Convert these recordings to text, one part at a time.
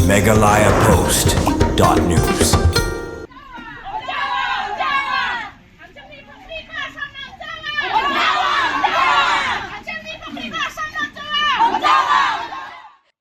MeghalayaPost.news.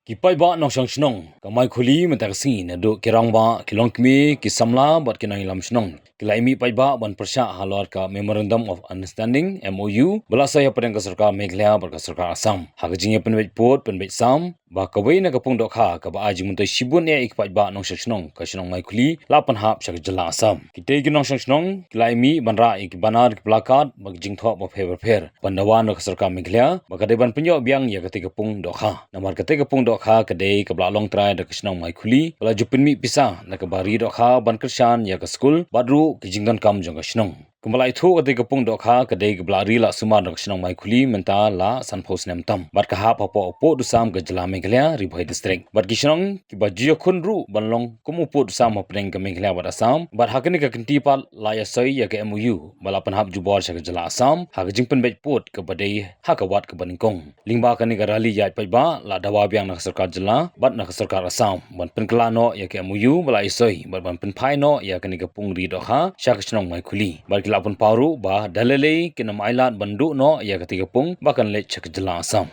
Kipai ba nong sang Shnong Maikhuli mentaksi na do kirang ba kilong kmi kisamla bat kinang lam Shnong kilai mi pai ba ban Pyrshah halor ka Memorandum of Understanding MoU belasaya padang ka sarkar Meghalaya bar ka sarkar Assam hagajing penbet pot penbet sam ba kawai na ka Pung Dohkha ka ba aji muntai shibun ya ikpai ba nong sang Shnong ka Shnong Maikhuli la Pynhap Jubor Assam kitai ki nong sang Shnong kilai mi banra ik banar ki plakat ba jingtho ba pher pandawan ka sarkar Meghalaya ba kadai ban penyo biang ya ketika Pung Dohkha namar ketika Pung Dohkha kedai ke belak long try da Shnong Maikhuli bala jupin mi pisah na ke bari Dohkha ban kershan ya ke skul badru ke jingdan kam jong Shnong kemalai thu ketika Pung Dohkha kedai ke belak ri la sumar da Shnong Maikhuli menta la sanpos nem tam bat ka ha papo opo dusam ke jela Meghalaya ribhai district bat ki Shnong ki bajio khunru banlong kumu po dusam hapeng ke Meghalaya bat Assam bat hakini ka kinti pal la ya sai ya ke MoU bala Pynhap Jubor sha ke jela Assam ha ke jingpen bet pot ke badai ha ka wat ke baningkong lingba kani ka rali ya pai ba la dawa biang na sarkar jela bat na sarkar Assam ban penkelano ya ke MoU bala isoi bat ban penpaino ya kani ka Pung ri Dohkha sha ke Shnong Maikhuli bat ki lapun paru ba dalele kina mailat bandu no ya ketika Pung bakan le chak jela Assam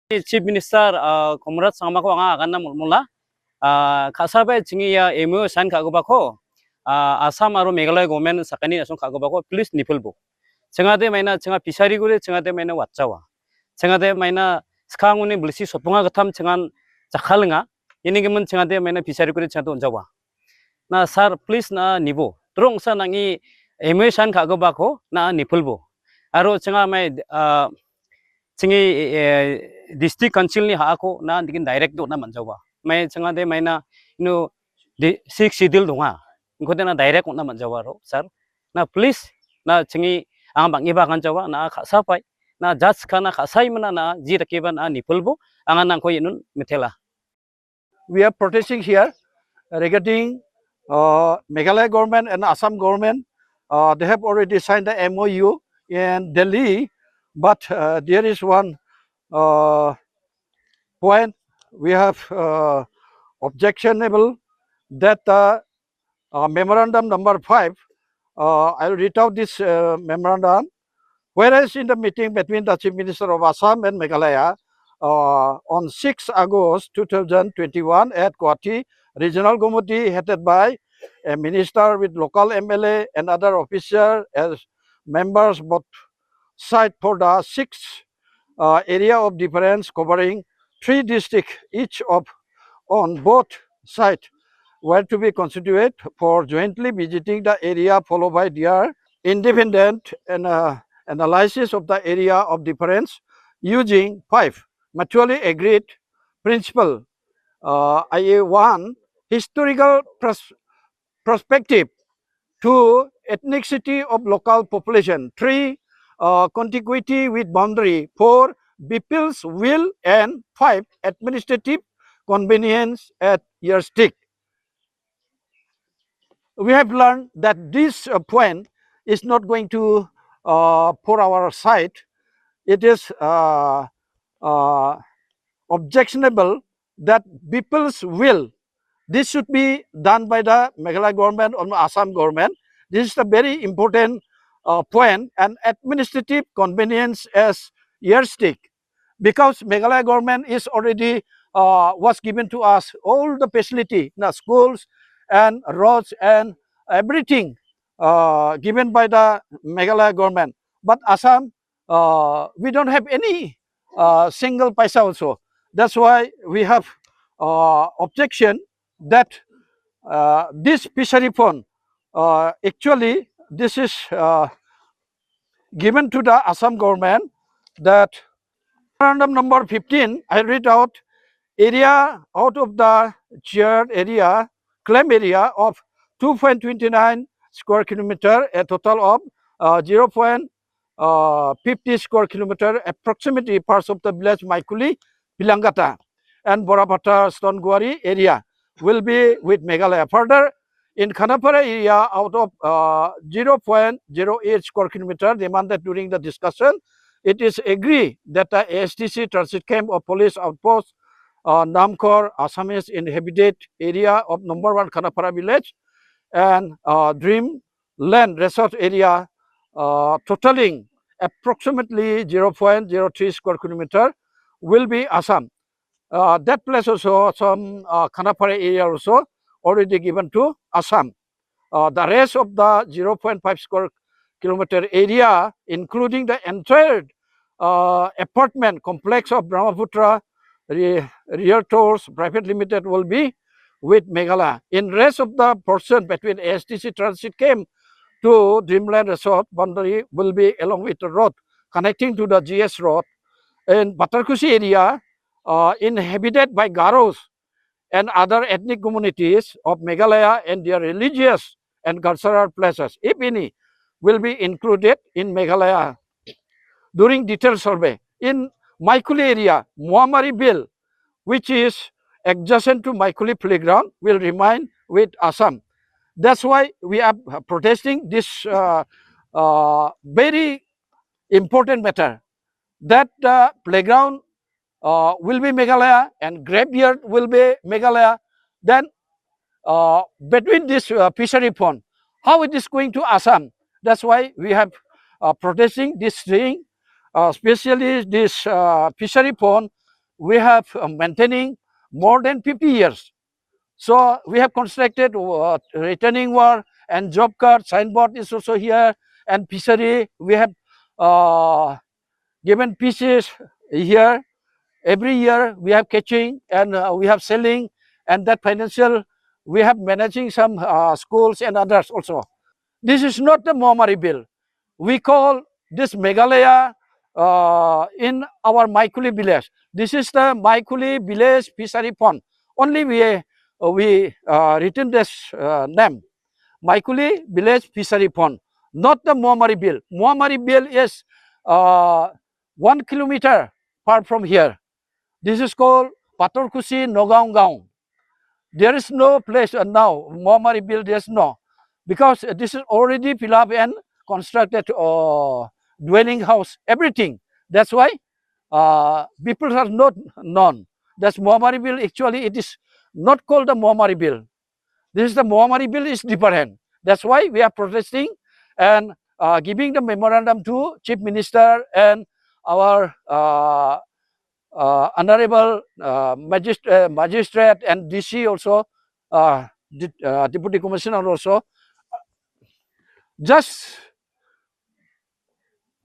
Chief Minister Comrade Samako anga akan mula kasabai jingi ya MoU sign kagobako Assam aru Meghalaya government sakani asong kagobako please nipulbo jengade maina jenga bisari gure jengade maina watjawa jengade maina skanguni bulsi sopunga gatam jengan jakhalnga ini gemen jengade maina bisari gure jengado onjawa na sir please na nibo trong sa nangi MoU sign kagobako na nipulbo aru jenga mai jingi district council ni haako na digin direct do na manjawa mai jengade maina ino six sidil donga ingkode na direct na manjawa ro sir na please na jingi ang bangiba kan jawa na kasapai na judge kana kasai mana na jira keban a nipulbo angan nang ko yinun mithela. We are protesting here regarding Meghalaya government and Assam government. They have already signed the MoU in Delhi, but there is one point we have objectionable that memorandum number 5. I'll read out this memorandum. Whereas in the meeting between the Chief Minister of Assam and Meghalaya on 6 August 2021 at Guwahati Regional Committee headed by a minister with local MLA and other officers as members both sides for the 6 area of difference covering 3 districts each of on both sides were to be constituted for jointly visiting the area followed by their independent and analysis of the area of difference using 5 mutually agreed principle. IA1 historical perspective, 2 ethnicity of local population, 3 contiguity with boundary, 4 people's will, and 5 administrative convenience at yardstick. We have learned that this point is not going to for our side. It is objectionable that people's will. This should be done by the Meghalaya government or Assam government. This is a very important point, and administrative convenience as yardstick, because Meghalaya government is already was given to us all the facility, schools and roads and everything given by the Meghalaya government. But Assam, we don't have any single paisa also. That's why we have objection that this fishery fund, actually this is given to the Assam government. That memorandum number 15, I read out area out of the shared area, claim area of 2.29 square kilometer, a total of 0.50 square kilometer, approximately parts of the village Maikhuli, Pilangata and Borapata Stonegwari area will be with Meghalaya. Further, in Khanapara area out of 0.08 square kilometer demanded during the discussion, it is agreed that the ASTC transit camp or police outpost Namkor Assamese inhabited area of number 1 Khanapara village, and Dreamland Resort area totaling approximately 0.03 square kilometer will be Assam. That place also, some Khanapara area also already given to Assam. The rest of the 0.5 square kilometer area, including the entire apartment complex of Brahmaputra Realtors Private Limited, will be with Meghalaya. In rest of the portion between ASTC Transit came to Dreamland Resort boundary will be along with the road connecting to the GS road. In Patarkusi area, inhabited by Garos and other ethnic communities of Meghalaya and their religious and cultural places, if any, will be included in Meghalaya during detailed survey. In Maikhuli area, Muammari Bill, which is adjacent to Maikhuli playground, will remain with Assam. That's why we are protesting this very important matter, that playground will be Meghalaya and graveyard will be Meghalaya. Then between this fishery pond, how it is going to Assam? That's why we have protesting this thing, especially this fishery pond. We have maintaining more than 50 years. So we have constructed returning wall and job card signboard is also here, and fishery we have given pieces here. Every year we have catching and we have selling, and that financial we have managing some schools and others also. This is not the Muammari bill. We call this Meghalaya in our Maikhuli village. This is the Maikhuli village fishery pond. Only we written this name, Maikhuli village fishery pond, not the Muammari bill. Muammari bill is 1 kilometer far from here. This is called Patorkusi Nogaung. There is no place now, Muammari bill, there is no. Because this is already filled up and constructed dwelling house, everything. That's why people are not known. That's Muammari bill. Actually, it is not called the Muammari bill. This is the Muammari bill is different. That's why we are protesting and giving the memorandum to Chief Minister and our Honorable Magistrate and DC also, Deputy Commissioner also. Just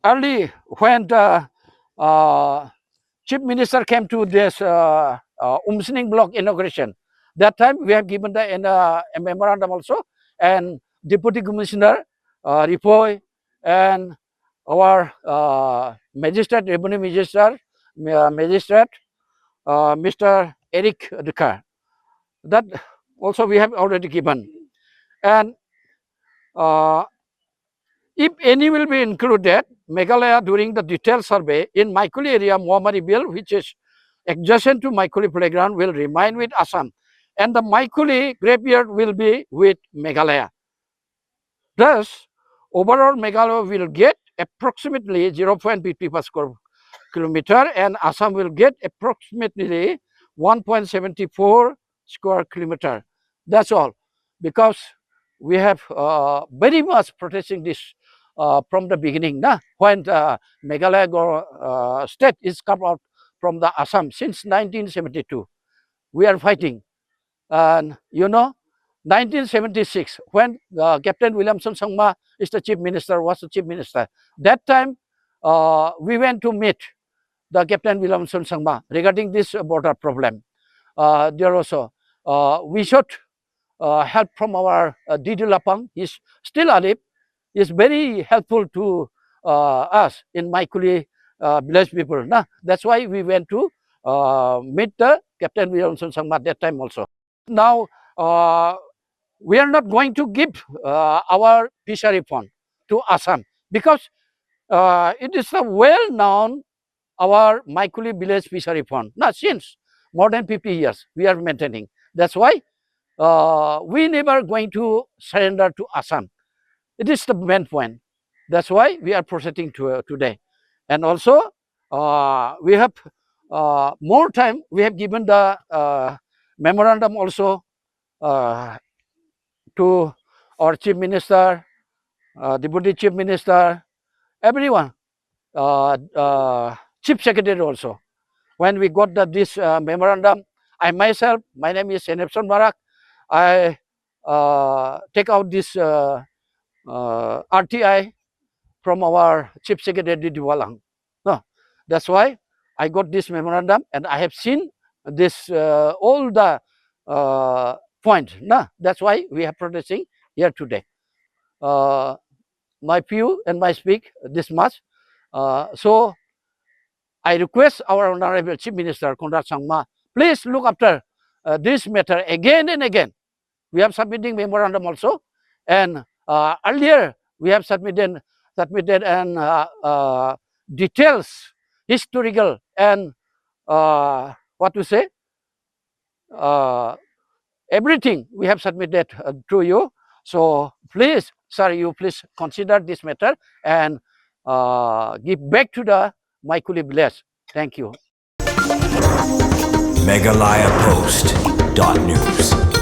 early when the Chief Minister came to this Umsining block inauguration, that time we have given a memorandum also, and Deputy Commissioner Ripoy and our Magistrate, Revenue Magistrate, Mr. Eric Dekar. That also we have already given. And if any will be included, Meghalaya during the detailed survey in Maikhuli area, Muammari bill, which is adjacent to Maikhuli playground, will remain with Assam. And the Maikhuli graveyard will be with Meghalaya. Thus, overall Meghalaya will get approximately 0.50 per square kilometer, and Assam will get approximately 1.74 square kilometer. That's all. Because we have very much protesting this from the beginning. When the Meghalaya state is carved out from the Assam since 1972. We are fighting. And you know, 1976, when Captain Williamson Sangma is the chief minister, was the chief minister. That time, we went to meet the Captain Williamson Sangma regarding this border problem. There also, we should help from our Didi Lapang. He's still alive. He's very helpful to us in Maikhuli village people. That's why we went to meet the Captain Williamson Sangma at that time also. Now, we are not going to give our fishery fund to Assam because it is a well-known our Maikhuli village fishery fund. Now, since more than 50 years, we are maintaining. That's why we never going to surrender to Assam. It is the main point. That's why we are proceeding today. And also, we have more time. We have given the memorandum also to our Chief Minister, Deputy Chief Minister, everyone, Chief Secretary also. When we got this memorandum, I myself, my name is Senepson Barak, I take out this RTI from our Chief Secretary Diwalang. No, that's why I got this memorandum and I have seen this all the points. No, that's why we are protesting here today. My view and my speak this much. So I request our Honorable Chief Minister Konrad Sangma, please look after this matter again and again. We have submitting memorandum also, and earlier we have submitted and details, historical and what to say, everything we have submitted to you. So please, sir, you please consider this matter and give back to the Maikhuli village. Thank you. MeghalayaPost.news.